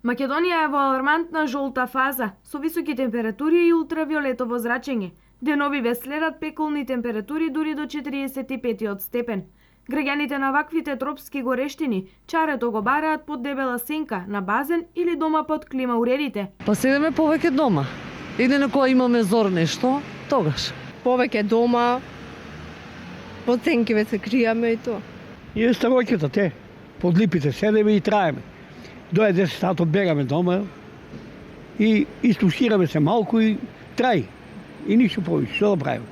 Македонија е во алармантна жолта фаза, со високи температури и ултравиолетово зрачење. Денови ве следат пеколни температури дури до 45 степен. Граѓаните на ваквите тропски горештини чарето го бараат под дебела сенка, на базен или дома под клима уредите. Па седеме повеќе дома. Едino кога имаме зор нешто, тогаш. Повеќе дома, под сенкиве се криеме и тоа. Ние старојките те, под липите седеме и траеме. До 10 сато бегаме дома и изтушираме се малку и трај. И ништо повеќе, што да правиме.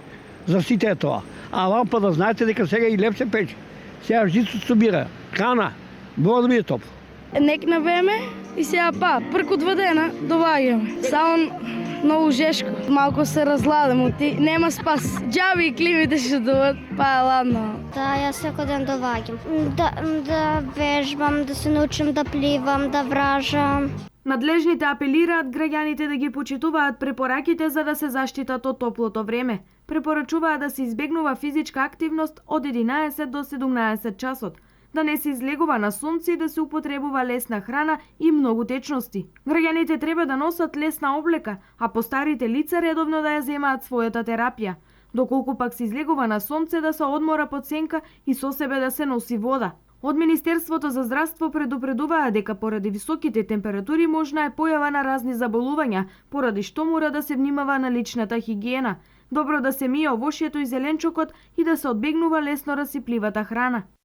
За сите е тоа. А лампа да знаете дека сега и леп се пече. Сега жицо собира, храна, мора да биде топло. Нек на време и сега прку 2 дена доваѓаме. Само многу жешко, малку се разладемо, нема спас. Џаби и климите ще дуват, па е ладно. Да, јас секој ден доваѓам. Да вежбам, да се научам да пливам, да вражам. Надлежните апелираат граѓаните да ги почитуваат препораките за да се заштитат од топлото време. Препорачуваат да се избегнува физичка активност од 11 до 17 часот, да не се излегува на сонце и да се употребува лесна храна и многу течности. Граѓаните треба да носат лесна облека, а постарите лица редовно да ја земаат својата терапија. Доколку пак се излегува на сонце да се одмора под сенка и со себе да се носи вода. Од Министерството за здравство предупредуваа дека поради високите температури можна е појава на разни заболувања, поради што мора да се внимава на личната хигиена. Добро да се мие овошјето и зеленчокот и да се одбегнува лесно расипливата храна.